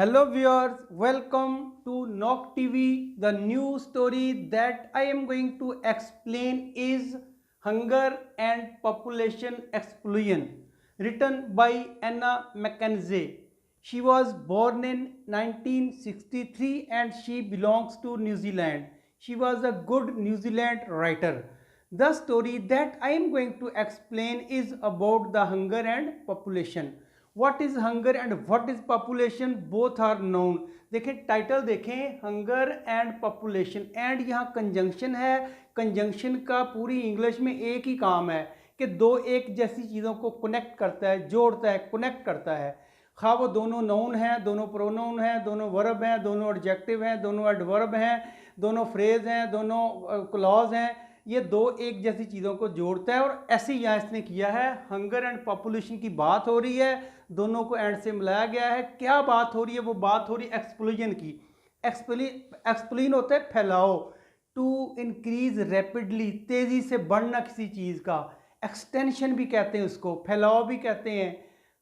Hello viewers, welcome to Nok TV. The new story that I am going to explain is Hunger and Population Explosion, written by Anna Mackenzie. She was born in 1963 and she belongs to New Zealand. She was a good New Zealand writer. The story that I am going to explain is about the hunger and population. What is hunger and what is population? Both are known. देखें title देखें, hunger and population, and यहाँ conjunction है. Conjunction का पूरी English में एक ही काम है कि दो एक जैसी चीज़ों को कनेक्ट करता है, जोड़ता है, कनेक्ट करता है. खा वो दोनों नाउन हैं, दोनों प्रोनाउन हैं, दोनों वर्ब हैं, दोनों एडजेक्टिव हैं, दोनों एडवर्ब हैं, दोनों फ्रेज हैं, दोनों क्लॉज हैं. ये दो एक जैसी चीज़ों को जोड़ता है और ऐसे ही यहाँ इसने किया है. हंगर एंड पॉपुलेशन की बात हो रही है, दोनों को एंड से मिलाया गया है. क्या बात हो रही है? वो बात हो रही है एक्सप्लोजन की. एक्सप्लोजन होता है फैलाओ, टू इंक्रीज रैपिडली, तेज़ी से बढ़ना किसी चीज़ का. एक्सटेंशन भी कहते हैं उसको, फैलाओ भी कहते हैं.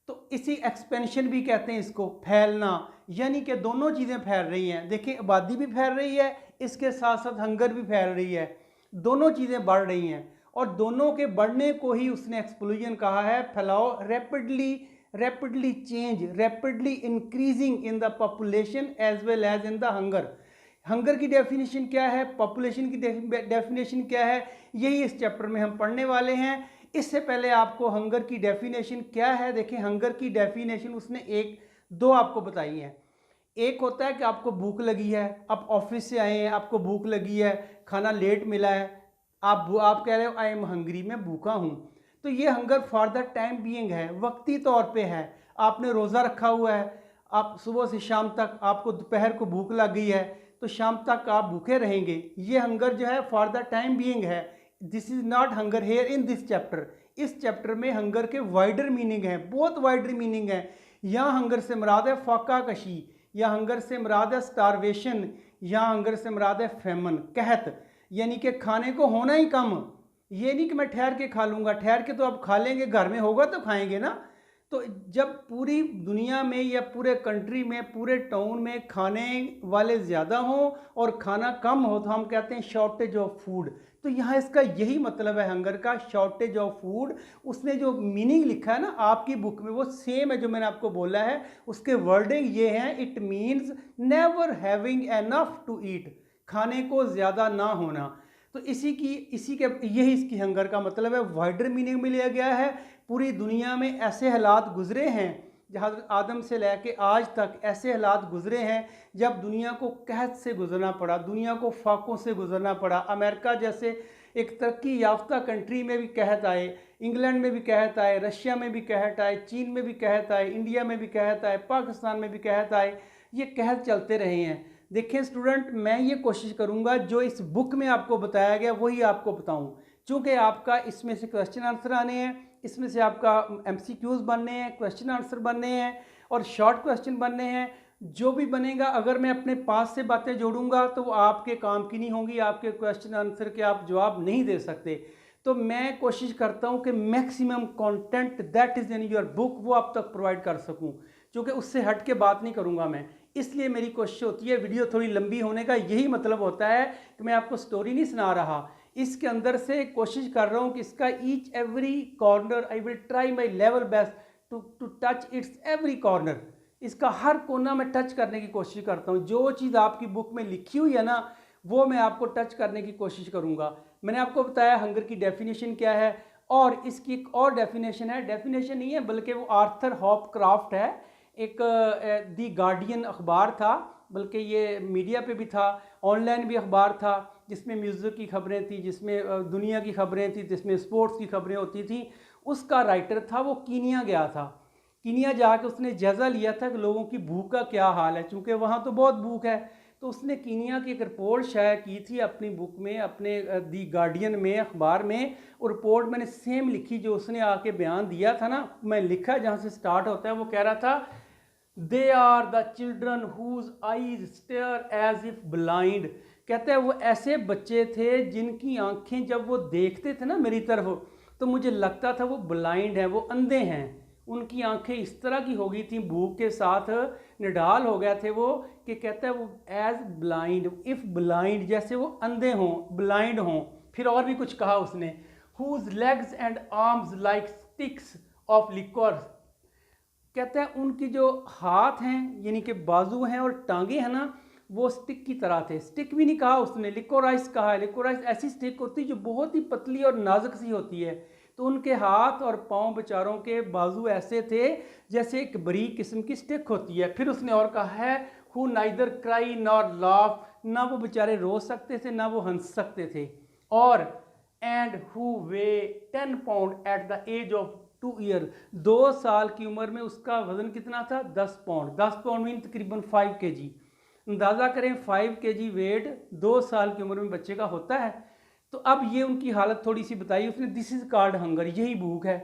तो इसी एक्सपेंशन भी कहते हैं इसको, फैलना. यानी कि दोनों चीज़ें फैल रही हैं. देखिए आबादी भी फैल रही है, इसके साथ साथ हंगर भी फैल रही है. दोनों चीज़ें बढ़ रही हैं और दोनों के बढ़ने को ही उसने एक्सप्लोजन कहा है. फैलाओ, rapidly change, rapidly increasing in the population as well as in the hunger. Hunger की डेफिनेशन क्या है, पॉपुलेशन की डेफिनेशन क्या है, यही इस चैप्टर में हम पढ़ने वाले हैं. इससे पहले आपको हंगर की डेफिनेशन क्या है, देखें. हंगर की डेफिनेशन उसने दो आपको बताई है. एक होता है कि आपको भूख लगी है, आप ऑफिस से आए हैं, आपको भूख लगी है, खाना लेट मिला है, आप कह रहे हो आई एम हंग्री, मैं भूखा हूँ. तो ये hunger for the time being है, वक्ती तौर पे है. आपने रोज़ा रखा हुआ है, आप सुबह से शाम तक, आपको दोपहर को भूख लग गई है तो शाम तक आप भूखे रहेंगे. ये हंगर जो है फॉर द टाइम बीइंग है. This is not hunger here in this chapter. इस चैप्टर में हंगर के वाइडर मीनिंग है, बहुत वाइडर मीनिंग है. यहाँ हंगर से मुराद है फाका कशी, या हंगर से मुराद है स्टारवेशन, या हंगर से मुराद है फेमन, कहत. यानी कि खाने को होना ही कम. ये नहीं कि मैं ठहर के खा लूँगा, ठहर के तो आप खा लेंगे, घर में होगा तो खाएंगे ना. तो जब पूरी दुनिया में या पूरे कंट्री में, पूरे टाउन में खाने वाले ज़्यादा हों और खाना कम हो तो हम कहते हैं शॉर्टेज ऑफ फूड. तो यहाँ इसका यही मतलब है हंगर का, शॉर्टेज ऑफ फूड. उसने जो मीनिंग लिखा है ना आपकी बुक में वो सेम है जो मैंने आपको बोला है. उसके वर्डिंग ये हैं, it means never having enough to eat, खाने को ज़्यादा ना होना. तो इसी के यही इसकी हंगर का मतलब है. वाइडर मीनिंग में लिया गया है. पूरी दुनिया में ऐसे हालात गुजरे हैं, जहाँ आदम से लेके आज तक ऐसे हालात गुजरे हैं जब दुनिया को कहत से गुजरना पड़ा, दुनिया को फाकों से गुजरना पड़ा. अमेरिका जैसे एक तरक्की याफ्ता कंट्री में भी कहत आए, इंग्लैंड में भी कहत आए, रशिया में भी कहत आए, चीन में भी कहत आए, इंडिया में भी कहत आए, पाकिस्तान में भी कहत आए. ये कहत चलते रहे हैं. देखें स्टूडेंट, मैं ये कोशिश करूँगा जो इस बुक में आपको बताया गया वही आपको बताऊँ, चूँकि आपका इसमें से क्वेश्चन आंसर आने हैं, इसमें से आपका MCQs बनने हैं, क्वेश्चन आंसर बनने हैं और शॉर्ट क्वेश्चन बनने हैं. जो भी बनेगा अगर मैं अपने पास से बातें जोड़ूंगा तो वो आपके काम की नहीं होंगी, आपके क्वेश्चन आंसर के आप जवाब नहीं दे सकते. तो मैं कोशिश करता हूँ कि maximum content that is in your book वो आप तक प्रोवाइड कर सकूँ, क्योंकि उससे हट के बात नहीं करूँगा मैं. इसलिए मेरी कोशिश होती है, वीडियो थोड़ी लंबी होने का यही मतलब होता है कि मैं आपको स्टोरी नहीं सुना रहा, इसके अंदर से कोशिश कर रहा हूँ कि इसका each every corner I will try my level best to touch its every corner. इसका हर कोना में टच करने की कोशिश करता हूँ. जो चीज़ आपकी बुक में लिखी हुई है ना वो मैं आपको टच करने की कोशिश करूँगा. मैंने आपको बताया हंगर की डेफिनेशन क्या है, और इसकी एक और डेफिनेशन है. डेफिनेशन नहीं है बल्कि वो आर्थर हॉप क्राफ्ट है, एक दी गार्डियन अखबार था, बल्कि ये मीडिया पे भी था, ऑनलाइन भी अखबार था, जिसमें म्यूज़िक की खबरें थी, जिसमें दुनिया की खबरें थी, जिसमें स्पोर्ट्स की खबरें होती थी. उसका राइटर था वो कीनिया गया था. कीनिया जाके उसने जायज़ा लिया था कि लोगों की भूख का क्या हाल है, चूँकि वहाँ तो बहुत भूख है. तो उसने कीनिया की एक रिपोर्ट शाया की थी अपनी बुक में, अपने दी गार्डियन में, अखबार में. और रिपोर्ट मैंने सेम लिखी जो उसने आके बयान दिया था ना, मैं लिखा जहाँ से स्टार्ट होता है. वो कह रहा था, they are the children whose eyes stare as if blind. कहते हैं वो ऐसे बच्चे थे जिनकी आंखें जब वो देखते थे ना मेरी तरफ तो मुझे लगता था वो ब्लाइंड हैं, वो अंधे हैं. उनकी आंखें इस तरह की हो गई थी भूख के साथ निढाल हो गए थे वो, कि कहता है वो एज ब्लाइंड, इफ़ ब्लाइंड, जैसे वो अंधे हों, ब्लाइंड हों। फिर और भी कुछ कहा उसने, whose legs and arms like sticks of liquors, कहता है उनकी जो हाथ हैं यानी कि बाजू हैं और टांगे हैं ना, वो स्टिक की तरह थे। स्टिक भी नहीं कहा उसने, लिकोराइस कहा है। लिकोराइस ऐसी स्टिक होती है जो बहुत ही पतली और नाजुक सी होती है। तो उनके हाथ और पाँव बेचारों के बाजू ऐसे थे जैसे एक बरीक किस्म की स्टिक होती है। फिर उसने और कहा है, who neither cry nor laugh, ना वो बेचारे रो सकते थे ना वो हंस सकते थे। और and who weigh 10 pound at the age of 2 year, 2 साल की उम्र में उसका वजन कितना था? 10 पाउंड। 10 पाउंड मीन तकरीबन 5 kg। अंदाज़ा करें 5 kg वेट 2 साल की उम्र में बच्चे का होता है। तो अब ये उनकी हालत थोड़ी सी बताई उसने, दिस इज़ कॉल्ड हंगर, यही भूख है।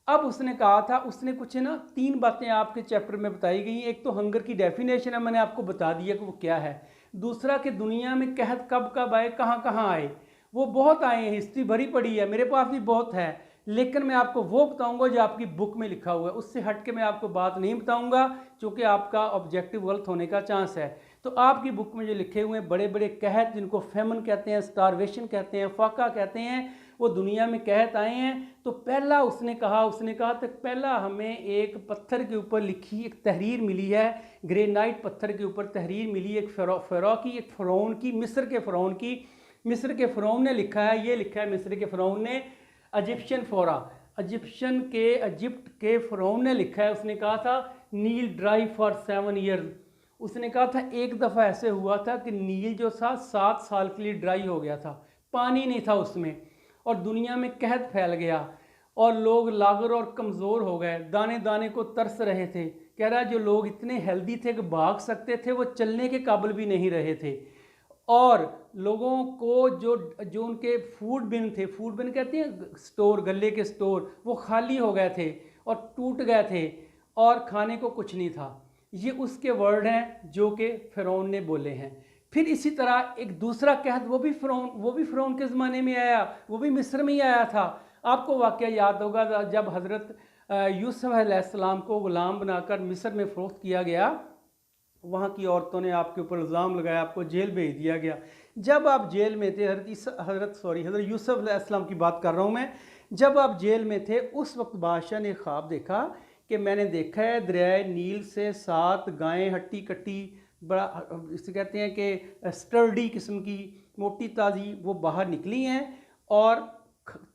अब उसने कहा था, उसने कुछ ना 3 बातें आपके चैप्टर में बताई गई। एक तो हंगर की डेफिनेशन है, मैंने आपको बता दिया कि वो क्या है। दूसरा कि दुनिया में कहत कब कब आए, कहाँ कहाँ आए। वो बहुत आए हैं, हिस्ट्री भरी पड़ी है, मेरे पास भी बहुत है, लेकिन मैं आपको वो बताऊंगा जो आपकी बुक में लिखा हुआ है। उससे हट के मैं आपको बात नहीं बताऊंगा, क्योंकि आपका ऑब्जेक्टिव गलत होने का चांस है। तो आपकी बुक में जो लिखे हुए हैं बड़े बड़े कहत, जिनको फेमन कहते हैं, स्टारवेशन कहते हैं, फाका कहते हैं, वो दुनिया में कहत आए हैं। तो पहला उसने कहा तो पहला हमें एक पत्थर के ऊपर लिखी एक तहरीर मिली है, ग्रेनाइट पत्थर के ऊपर तहरीर मिली, एक फ़िरौन की, एक फ़िरौन की, मिस्र के फ़िरौन की। मिस्र के फ़िरौन ने लिखा है, ये लिखा है मिस्र के फ़िरौन ने, इजिप्शियन फोरा, इजिप्ट के फ़िरौन ने लिखा है। उसने कहा था नील ड्राई फॉर 7 ईयर्स। उसने कहा था एक दफ़ा ऐसे हुआ था कि नील जो था 7 साल के लिए ड्राई हो गया था, पानी नहीं था उसमें, और दुनिया में कहत फैल गया और लोग लागर और कमज़ोर हो गए, दाने दाने को तरस रहे थे। कह रहा है जो लोग इतने हेल्दी थे कि भाग सकते थे, वो चलने के काबिल भी नहीं रहे थे। और लोगों को जो जो उनके फूड बिन थे, फूड बिन कहते हैं स्टोर, गले के स्टोर, वो खाली हो गए थे और टूट गए थे और खाने को कुछ नहीं था। ये उसके वर्ड हैं जो कि फ़िरौन ने बोले हैं। फिर इसी तरह एक दूसरा कहत, वो भी फ़िरौन के ज़माने में आया, वो भी मिस्र में ही आया था। आपको वाक़या याद होगा जब हज़रत यूसुफ अलैहिस्सलाम को ग़ुलाम बनाकर मिस्र में फ़रोख्त किया गया, वहाँ की औरतों ने आपके ऊपर इल्ज़ाम लगाया, आपको जेल भेज दिया गया। जब आप जेल में थे, हज़रत यूसुफ अलैहिस्सलाम की बात कर रहा हूँ मैं, जब आप जेल में थे उस वक्त बादशाह ने ख्वाब देखा कि मैंने देखा है दरियाए नील से 7 गायें हट्टी कट्टी, बड़ा इसे कहते हैं कि स्टर्डी किस्म की, मोटी ताज़ी, वो बाहर निकली हैं और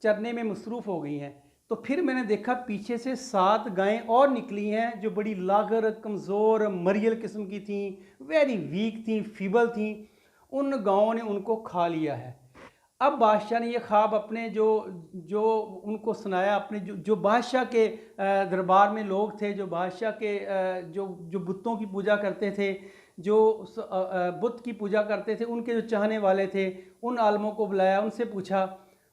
चरने में मसरूफ़ हो गई हैं। तो फिर मैंने देखा पीछे से 7 गायें और निकली हैं जो बड़ी लागर, कमज़ोर, मरियल किस्म की थीं, वेरी वीक थीं, फीबल थीं। उन गायों ने उनको खा लिया है। अब बादशाह ने ये ख्वाब अपने जो जो उनको सुनाया, अपने जो बादशाह के दरबार में लोग थे, जो बादशाह के जो बुतों की पूजा करते थे, जो बुत की पूजा करते थे, उनके जो चाहने वाले थे, उन आलमों को बुलाया, उनसे पूछा।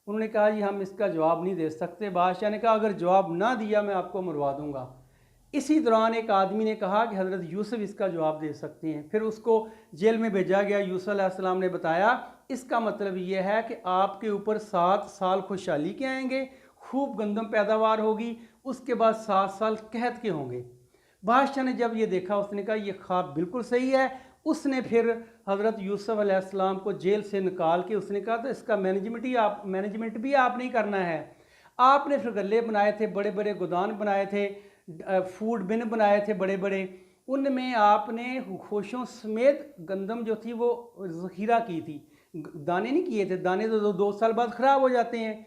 उन्होंने कहा जी हम इसका जवाब नहीं दे सकते। बादशाह ने कहा अगर जवाब ना दिया मैं आपको मरवा दूंगा। इसी दौरान एक आदमी ने कहा कि हज़रत यूसुफ इसका जवाब दे सकते हैं। फिर उसको जेल में भेजा गया। यूसुफ अलैहिस्सलाम ने बताया इसका मतलब ये है कि आपके ऊपर 7 साल खुशहाली के आएंगे, खूब गंदम पैदावार होगी, उसके बाद 7 साल कहत के होंगे। बादशाह ने जब ये देखा उसने कहा ये ख्वाब बिल्कुल सही है। उसने फिर हज़रत यूसुफ अलैहिस्सलाम को जेल से निकाल के उसने कहा तो इसका मैनेजमेंट भी आप नहीं करना है। आपने फिर गले बनाए थे, बड़े बड़े गोदान बनाए थे, फूड बिन बनाए थे बड़े बड़े, उनमें आपने खुशियों समेत गंदम जो थी वो ज़ख़ीरा की थी, दाने नहीं किए थे। दाने तो 2 साल बाद ख़राब हो जाते हैं।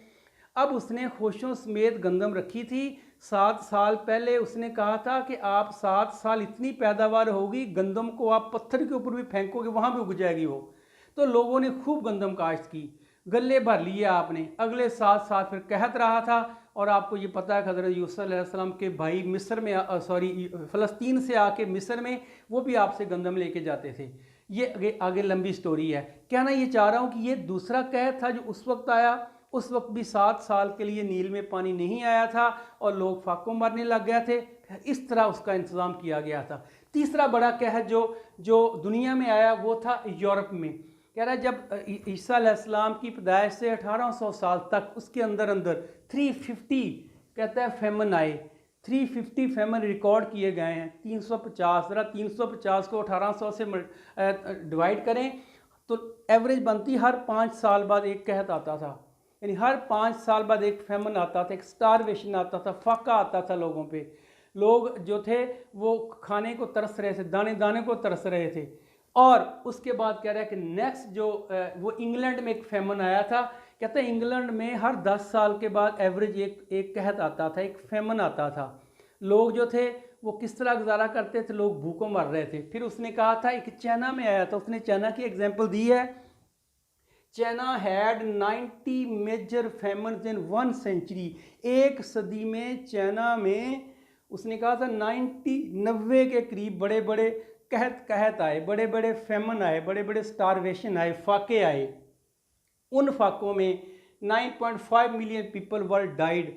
अब उसने खुशियों समेत गंदम रखी थी। 7 साल पहले उसने कहा था कि आप 7 साल इतनी पैदावार होगी, गंदम को आप पत्थर के ऊपर भी फेंकोगे वहाँ भी उग जाएगी वो। तो लोगों ने खूब गंदम काश्त की, गले भर लिए आपने। अगले 7 साल फिर कहत रहा था। और आपको ये पता है कि हज़रत यूसुफ अलैहिस्सलाम के भाई मिस्र में फ़लस्तीन से आके मिस्र में वो भी आपसे गंदम लेके जाते थे। ये आगे लंबी स्टोरी है। कहना ये चाह रहा हूँ कि ये दूसरा कहत था जो उस वक्त आया। उस वक्त भी 7 साल के लिए नील में पानी नहीं आया था और लोग फाकों मारने लग गए थे। इस तरह उसका इंतज़ाम किया गया था। तीसरा बड़ा कहत जो दुनिया में आया वो था यूरोप में। कह रहा है जब ईसा अलैहिस्सलाम की पैदाइश से 1800 साल तक उसके अंदर 350 कहता है फेमन आए। 350 फेमन रिकॉर्ड किए गए हैं। 350, ज़रा 350 को 1800 से डिवाइड करें तो एवरेज बनती हर 5 साल बाद एक कहत आता था, यानी हर 5 साल बाद एक फेमन आता था, एक स्टारवेशन आता था, फाका आता था लोगों पे। लोग जो थे वो खाने को तरस रहे थे, दाने दाने को तरस रहे थे। और उसके बाद कह रहा है कि नेक्स्ट जो वो इंग्लैंड में एक फेमन आया था। कहते हैं इंग्लैंड में हर 10 साल के बाद एवरेज एक कहत आता था, एक फेमन आता था। लोग जो थे वो किस तरह गुजारा करते थे, लोग भूखों मर रहे थे। फिर उसने कहा था एक चाइना में आया था, उसने चाइना की एग्जांपल दी है। China had 90 major famines in 1 century. एक सदी में चाइना में उसने कहा था 90 के करीब बड़े बड़े कहत आए, बड़े बड़े फेमन आए, बड़े बड़े स्टारवेशन आए, फाके आए। उन फाकों में 9.5 मिलियन पीपल वर डाइड,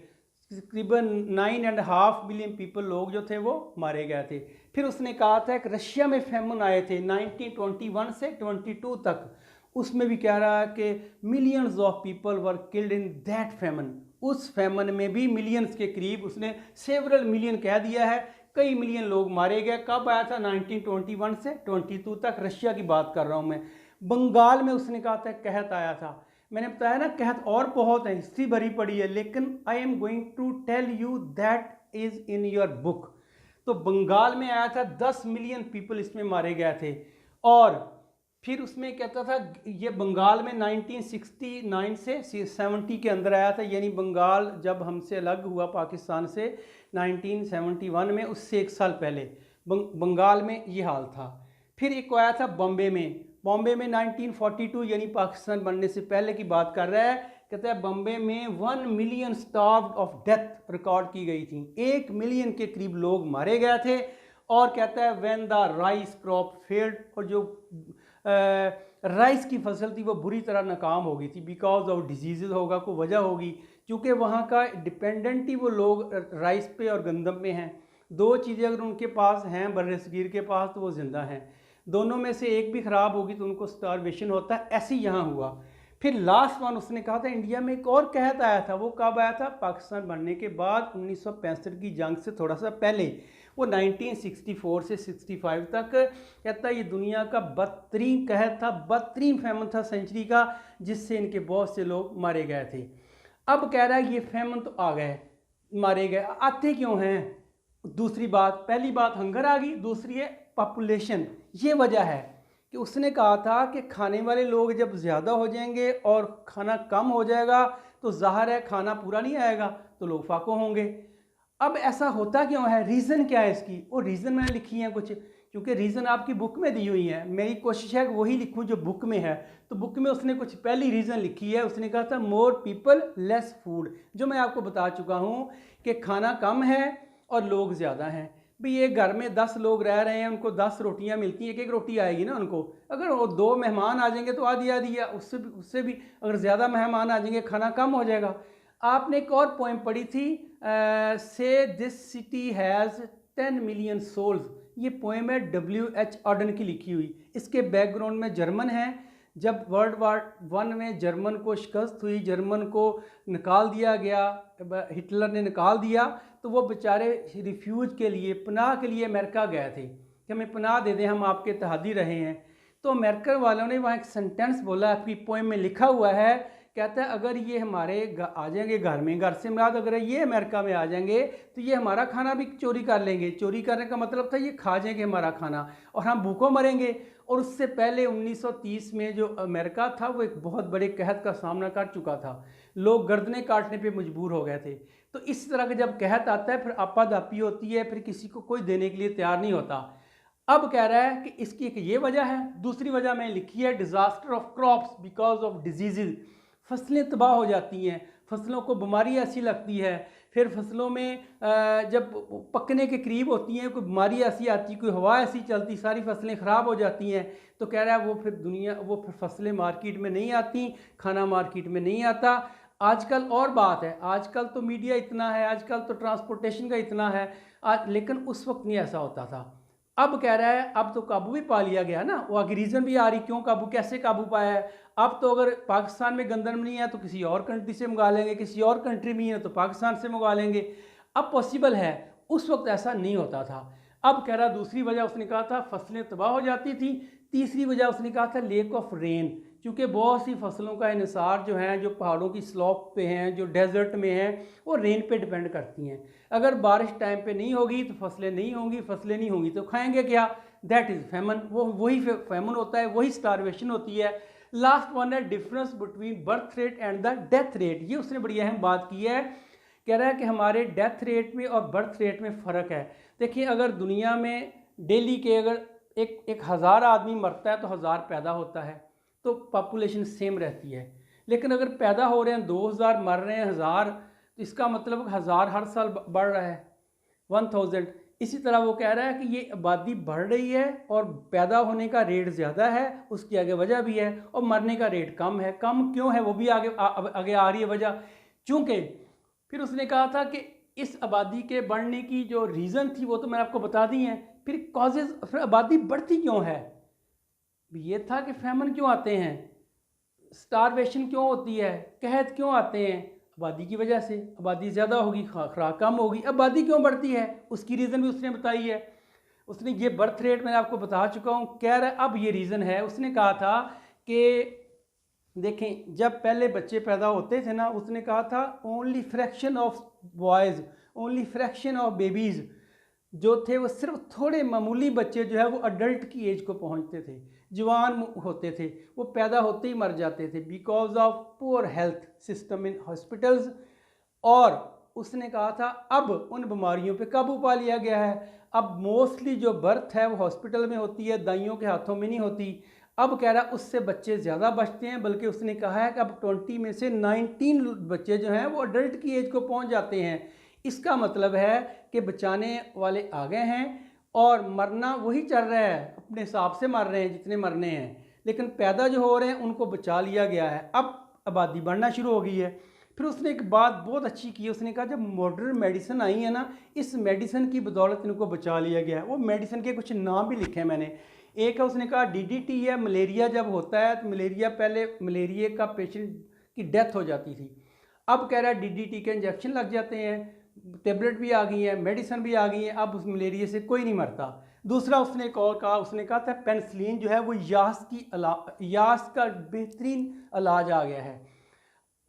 तकरीबन 9.5 मिलियन पीपल लोग जो थे वो मारे गए थे। फिर उसने कहा था कि रशिया में फेमन आए थे 1921 से 22 तक, उसमें भी कह रहा है कि millions of people were killed in that Feynman. उस फेमन में भी मिलियंस के करीब, उसने सेवरल मिलियन कह दिया है, कई मिलियन लोग मारे गए। कब आया था? 1921 से 22 तक, रशिया की बात कर रहा हूँ मैं। बंगाल में उसने कहा था कहत आया था। मैंने बताया ना कहत और बहुत है, हिस्ट्री भरी पड़ी है, लेकिन I am going to tell you that is in your book. तो बंगाल में आया था, 10 मिलियन पीपल इसमें मारे गए थे। और फिर उसमें कहता था ये बंगाल में 1969 से 70 के अंदर आया था, यानी बंगाल जब हमसे अलग हुआ पाकिस्तान से 1971 में, उससे 1 साल पहले बंगाल में ये हाल था। फिर एक आया था बॉम्बे में। बॉम्बे में 1942 यानी पाकिस्तान बनने से पहले की बात कर रहा है। कहता है बॉम्बे में 1 million starved of death record की गई थी, 1 मिलियन के करीब लोग मारे गए थे। और कहता है when the rice crop failed, और जो राइस की फसल थी वो बुरी तरह नाकाम हो गई थी, बिकॉज ऑफ डिजीज़ होगा, कोई वजह होगी, क्योंकि वहाँ का डिपेंडेंट ही वो लोग राइस पे और गंदम पे हैं। 2 चीज़ें अगर उनके पास हैं बर्रे सगीर के पास तो वो ज़िंदा हैं, दोनों में से एक भी ख़राब होगी तो उनको स्टारवेशन होता है। ऐसे ही यहाँ हुआ। फिर लास्ट वन उसने कहा था इंडिया में एक और कहत आया था, वो कब आया था? पाकिस्तान बनने के बाद 1965 की जंग से थोड़ा सा पहले, वो 1964 से 65 तक। कहता है ये दुनिया का बदतरीन कहत था, बदतरीन फेमन था सेंचुरी का, जिससे इनके बहुत से लोग मारे गए थे। अब कह रहा है ये फेमन तो आ गए, मारे गए, आते क्यों हैं? दूसरी बात, पहली बात हंगर आ गई, दूसरी है पॉपुलेशन। ये वजह है कि उसने कहा था कि खाने वाले लोग जब ज़्यादा हो जाएंगे और खाना कम हो जाएगा तो ज़ाहिर है खाना पूरा नहीं आएगा, तो लोग फाको होंगे। अब ऐसा होता क्यों है? रीज़न क्या है इसकी? वो रीज़न मैंने लिखी है कुछ, क्योंकि रीज़न आपकी बुक में दी हुई है। मेरी कोशिश है कि वही लिखूं जो बुक में है। तो बुक में उसने कुछ पहली रीज़न लिखी है, उसने कहा था मोर पीपल लेस फूड, जो मैं आपको बता चुका हूँ कि खाना कम है और लोग ज़्यादा हैं। भाई ये घर में 10 लोग रह रहे हैं, उनको 10 रोटियां मिलती हैं, 1-1 रोटी आएगी ना उनको। अगर वो 2 मेहमान आ जाएंगे तो आधी आधी, या उससे भी अगर ज़्यादा मेहमान आ जाएंगे खाना कम हो जाएगा। आपने एक और पोइम पढ़ी थी, say this city has 10 million souls. ये पोइम है W.H. ऑर्डन की लिखी हुई। इसके बैकग्राउंड में जर्मन है। जब वर्ल्ड वार 1 में जर्मन को शिकस्त हुई, जर्मन को निकाल दिया गया, हिटलर ने निकाल दिया, तो वो बेचारे रिफ्यूज के लिए, पनाह के लिए अमेरिका गए थे कि हमें पनाह दे दें, हम आपके तहदी रहे हैं। तो अमेरिका वालों ने वहाँ एक सेंटेंस बोला, आपकी पोइम में लिखा हुआ है, कहता है अगर ये हमारे आ जाएंगे घर में, घर से मुराद अगर ये अमेरिका में आ जाएंगे तो ये हमारा खाना भी चोरी कर लेंगे। चोरी करने का मतलब था ये खा जाएंगे हमारा खाना और हम भूखों मरेंगे। और उससे पहले 1930 में जो अमेरिका था वो एक बहुत बड़े कहत का सामना कर चुका था, लोग गर्दनें काटने पे मजबूर हो गए थे। तो इस तरह का जब कहत आता है फिर आपाधापी होती है, फिर किसी को कोई देने के लिए तैयार नहीं होता। अब कह रहा है कि इसकी एक ये वजह है। दूसरी वजह मैंने लिखी है disaster of crops because of disease. फसलें तबाह हो जाती हैं, फसलों को बीमारी ऐसी लगती है, फिर फसलों में जब पकने के करीब होती हैं कोई बीमारी ऐसी आती, कोई हवा ऐसी चलती, सारी फसलें ख़राब हो जाती हैं। तो कह रहा है वो फिर फसलें मार्केट में नहीं आती, खाना मार्केट में नहीं आता। आजकल और बात है, आजकल तो मीडिया इतना है, आजकल तो ट्रांसपोर्टेशन का इतना है लेकिन उस वक्त नहीं ऐसा होता था। अब कह रहा है अब तो काबू भी पा लिया गया ना, वो आगे रीज़न भी आ रही क्यों काबू, कैसे काबू पाया है। अब तो अगर पाकिस्तान में गंदम नहीं है तो किसी और कंट्री से मंगा लेंगे, किसी और कंट्री में है तो पाकिस्तान से मंगा लेंगे। अब पॉसिबल है। उस वक्त ऐसा नहीं होता था। अब कह रहा दूसरी वजह उसने कहा था फसलें तबाह हो जाती थी। तीसरी वजह उसने कहा था लेक ऑफ रेन, क्योंकि बहुत सी फसलों का इन्हिसार जो है जो पहाड़ों की स्लॉप पे हैं, जो डेजर्ट में हैं, वो रेन पे डिपेंड करती हैं। अगर बारिश टाइम पे नहीं होगी तो फसलें नहीं होंगी, फसलें नहीं होंगी तो खाएंगे क्या? That is Feynman. वही फेमन होता है, वही स्टारवेशन होती है। लास्ट वन है difference between birth rate and the death rate. ये उसने बड़ी अहम बात की है। कह रहा है कि हमारे डेथ रेट में और बर्थ रेट में फ़र्क है। देखिए, अगर दुनिया में डेली के अगर एक हज़ार आदमी मरता है तो 1000 पैदा होता है, तो पॉपुलेशन सेम रहती है। लेकिन अगर पैदा हो रहे हैं 2000, मर रहे हैं 1000, तो इसका मतलब 1000 हर साल बढ़ रहा है, 1000। इसी तरह वो कह रहा है कि ये आबादी बढ़ रही है और पैदा होने का रेट ज़्यादा है, उसकी आगे वजह भी है, और मरने का रेट कम है। कम क्यों है वो भी आगे आ रही है वजह। चूँकि फिर उसने कहा था कि इस आबादी के बढ़ने की जो रीज़न थी वो तो मैंने आपको बता दी हैं। फिर कॉजेज़, फिर आबादी बढ़ती क्यों है? ये था कि फैमन क्यों आते हैं, स्टारवेशन क्यों होती है, कहत क्यों आते हैं? आबादी की वजह से। आबादी ज़्यादा होगी, खुराक कम होगी। आबादी क्यों बढ़ती है, उसकी रीज़न भी उसने बताई है। उसने ये बर्थ रेट मैंने आपको बता चुका हूँ। कह रहा है अब ये रीज़न है। उसने कहा था कि देखें, जब पहले बच्चे पैदा होते थे ना, उसने कहा था only fraction of boys, only fraction of babies जो थे वो सिर्फ थोड़े मामूली बच्चे जो है वो अडल्ट की एज को पहुंचते थे, जवान होते थे, वो पैदा होते ही मर जाते थे because of poor health system in hospitals. और उसने कहा था अब उन बीमारियों पे काबू पा लिया गया है। अब मोस्टली जो बर्थ है वो हॉस्पिटल में होती है, दाइयों के हाथों में नहीं होती। अब कह रहा उससे बच्चे ज़्यादा बचते हैं, बल्कि उसने कहा है कि अब 20 में से 19 बच्चे जो हैं वो अडल्ट की एज को पहुंच जाते हैं। इसका मतलब है कि बचाने वाले आ गए हैं और मरना वही चल रहा है, अपने हिसाब से मर रहे हैं जितने मरने हैं, लेकिन पैदा जो हो रहे हैं उनको बचा लिया गया है। अब आबादी बढ़ना शुरू हो गई है। फिर उसने एक बात बहुत अच्छी की, उसने कहा जब मॉडर्न मेडिसिन आई है ना, इस मेडिसिन की बदौलत इनको बचा लिया गया है। वो मेडिसिन के कुछ नाम भी लिखे हैं मैंने। एक है, उसने कहा डीडीटी है। मलेरिया जब होता है तो मलेरिया, पहले मलेरिया का पेशेंट की डेथ हो जाती थी, अब कह रहा है डीडीटी के इंजेक्शन लग जाते हैं, टेबलेट भी आ गई है, मेडिसिन भी आ गई है, अब उस मलेरिया से कोई नहीं मरता। दूसरा उसने एक और कहा, उसने कहा था पेनिसिलिन जो है वो यास का बेहतरीन इलाज आ गया है।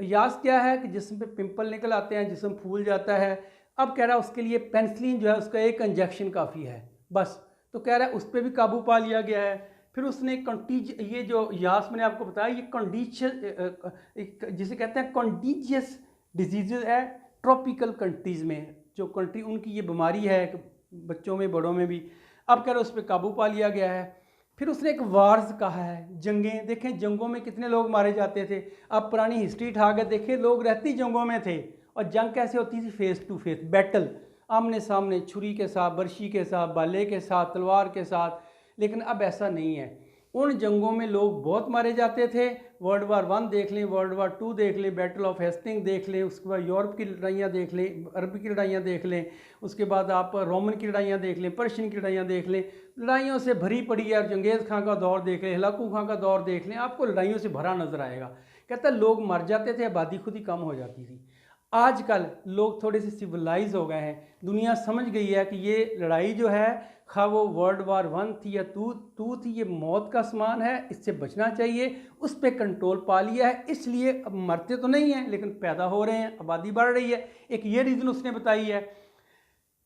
यास क्या है कि जिस्म पे पिंपल निकल आते हैं, जिस्म फूल जाता है। अब कह रहा है उसके लिए पेनिसिलिन जो है उसका एक इंजेक्शन काफ़ी है बस। तो कह रहा है उस पर भी काबू पा लिया गया है। फिर उसने ये जो यास मैंने आपको बताया, ये कंडीशियस जिसे कहते हैं कंडीजियस डिजीज़ है ट्रॉपिकल कंट्रीज़ में, जो कंट्री उनकी ये बीमारी है बच्चों में बड़ों में भी। अब कह रहे उस पर काबू पा लिया गया है। फिर उसने एक वार्स कहा है, जंगें। देखें जंगों में कितने लोग मारे जाते थे। अब पुरानी हिस्ट्री उठा के देखें, लोग रहती जंगों में थे। और जंग कैसे होती थी? फेस टू फेस बैटल, आमने सामने, छुरी के साथ, बर्शी के साथ, भाले के साथ, तलवार के साथ। लेकिन अब ऐसा नहीं है। उन जंगों में लोग बहुत मारे जाते थे। वर्ल्ड वार 1 देख लें, वर्ल्ड वार 2 देख लें, बैटल ऑफ हेस्टिंग देख लें, उसके बाद यूरोप की लड़ाइयाँ देख लें, अरब की लड़ाइयाँ देख लें, उसके बाद आप रोमन की लड़ाइयाँ देख लें, पर्शियन की लड़ाइयाँ देख लें। लड़ाइयों से भरी पड़ी है। चंगेज़ खां का दौर देख लें, हिलाकू खां का दौर देख लें, आपको लड़ाइयों से भरा नजर आएगा। कहता लोग मर जाते थे, आबादी खुद ही कम हो जाती थी। आजकल लोग थोड़े से सिविलाइज हो गए हैं। दुनिया समझ गई है कि ये लड़ाई जो है, खा वो वर्ल्ड वार 1 थी या 2 थी, ये मौत का समान है, इससे बचना चाहिए। उस पर कंट्रोल पा लिया है, इसलिए अब मरते तो नहीं हैं लेकिन पैदा हो रहे हैं, आबादी बढ़ रही है। एक ये रीज़न उसने बताई है।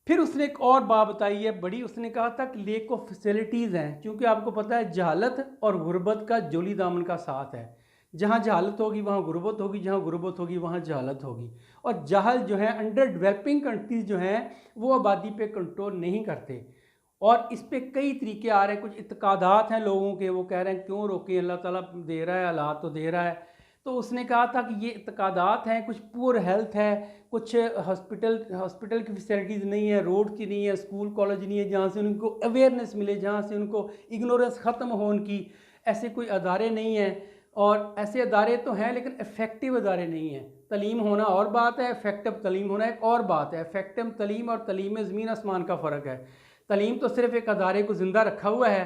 फिर उसने एक और बात बताई है बड़ी, उसने कहा था कि लेक ऑफ फैसिलिटीज़ हैं, क्योंकि आपको पता है जहालत और गुर्बत का जोली दामन का साथ है। जहाँ जहालत होगी वहाँ गुर्बत होगी, जहाँ गुर्बत होगी वहाँ जहालत होगी। और जहल जो है, अंडर डेवलपिंग कंट्रीज़ जो हैं वो आबादी पे कंट्रोल नहीं करते। और इस पे कई तरीके आ रहे हैं। कुछ इत्कादात हैं लोगों के, वो कह रहे हैं क्यों रोकें, अल्लाह ताला दे रहा है, हालात तो दे रहा है। तो उसने कहा था कि ये इत्कादात हैं, कुछ पुअर हेल्थ है, कुछ हॉस्पिटल की फैसिलिटीज़ नहीं है, रोड की नहीं है, स्कूल कॉलेज नहीं है जहाँ से उनको अवेयरनेस मिले, जहाँ से उनको इग्नोरेंस ख़त्म हो उनकी। ऐसे कोई अदारे नहीं हैं, और ऐसे अदारे तो हैं लेकिन इफ़ेक्टिव अदारे नहीं हैं। तलीम होना और बात है, इफ़ेक्टिव तलीम होना एक और बात है। इफ़ेक्टिव तलीम और तलीम में ज़मीन आसमान का फ़र्क है। तलीम तो सिर्फ़ एक अदारे को ज़िंदा रखा हुआ है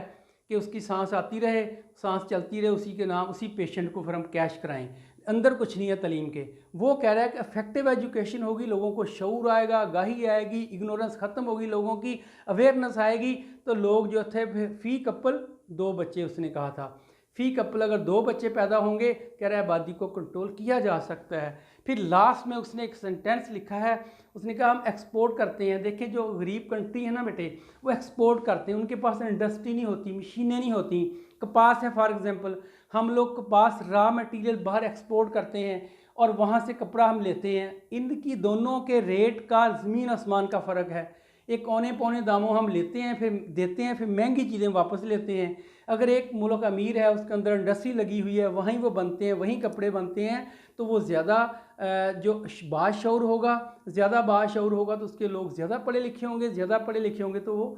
कि उसकी सांस आती रहे, सांस चलती रहे, उसी के नाम, उसी पेशेंट को फिर हम कैश कराएं। अंदर कुछ नहीं है तालीम के। वो कह रहा है कि इफेक्टिव एजुकेशन होगी, लोगों को शऊर आएगा, आगाही आएगी, इग्नोरेंस ख़त्म होगी, लोगों की अवेयरनेस आएगी, तो लोग जो थे फ़ी कपल 2 बच्चे उसने कहा था, फ़ी कपल अगर 2 बच्चे पैदा होंगे, कह रहा है आबादी को कंट्रोल किया जा सकता है। फिर लास्ट में उसने एक सेंटेंस लिखा है, उसने कहा हम एक्सपोर्ट करते हैं। देखिए जो गरीब कंट्री है ना बेटे, वो एक्सपोर्ट करते हैं, उनके पास इंडस्ट्री नहीं होती, मशीनें नहीं होती। कपास है फॉर एग्जांपल, हम लोग कपास रॉ मटेरियल बाहर एक्सपोर्ट करते हैं और वहाँ से कपड़ा हम लेते हैं। इनकी दोनों के रेट का ज़मीन आसमान का फ़र्क है। एक औने पौने दामों हम लेते हैं, फिर देते हैं, फिर महंगी चीज़ें वापस लेते हैं। अगर एक मुल्क अमीर है, उसके अंदर इंडस्ट्री लगी हुई है, वहीं वो बनते हैं, वहीं कपड़े बनते हैं, तो वो ज़्यादा जो बाशऊर होगा, ज़्यादा बाशऊर होगा तो उसके लोग ज़्यादा पढ़े लिखे होंगे, ज़्यादा पढ़े लिखे होंगे तो वो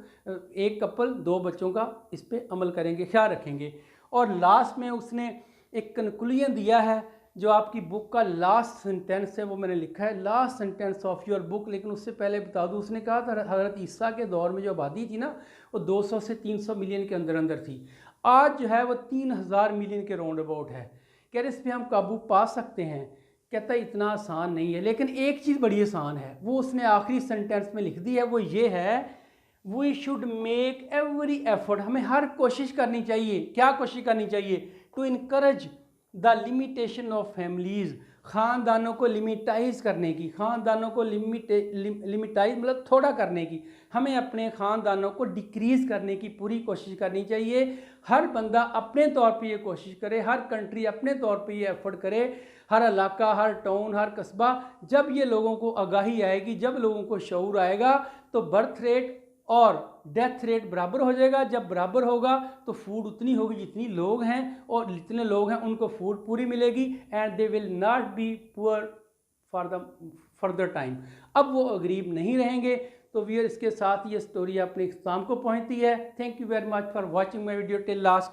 एक कपल 2 बच्चों का इस पर अमल करेंगे, ख्याल रखेंगे। और लास्ट में उसने एक कंक्लूजन दिया है, जो आपकी बुक का लास्ट सेंटेंस है वो मैंने लिखा है, last sentence of your book. लेकिन उससे पहले बता दूँ, उसने कहा था हज़रत ईसा के दौर में जो आबादी थी ना, वो 200 से 300 मिलियन के अंदर अंदर थी। आज जो है वो 3000 मिलियन के राउंड अबाउट है। कह रहे इस पर हम काबू पा सकते हैं। कहता है इतना आसान नहीं है, लेकिन एक चीज़ बड़ी आसान है, वो उसने आखिरी सेंटेंस में लिख दी है, वो ये है, we should make every effort, हमें हर कोशिश करनी चाहिए। क्या कोशिश करनी चाहिए? To encourage the limitation of families, ख़ानदानों को लिमिटाइज़ करने की, ख़ानदानों को लिमिटाइज मतलब थोड़ा करने की। हमें अपने ख़ानदानों को डिक्रीज़ करने की पूरी कोशिश करनी चाहिए। हर बंदा अपने तौर पे ये कोशिश करे, हर कंट्री अपने तौर पे ये एफर्ट करे, हर इलाका, हर टाउन, हर कस्बा। जब ये लोगों को आगाही आएगी, जब लोगों को शऊर आएगा, तो बर्थ रेट और डेथ रेट बराबर हो जाएगा। जब बराबर होगा तो फूड उतनी होगी जितनी लोग हैं, और जितने लोग हैं उनको फूड पूरी मिलेगी, and they will not be poor for the further time. अब वो गरीब नहीं रहेंगे। तो व्यूअर, इसके साथ ये स्टोरी अपने इख्तिताम को पहुंचती है। Thank you very much for watching my video till last.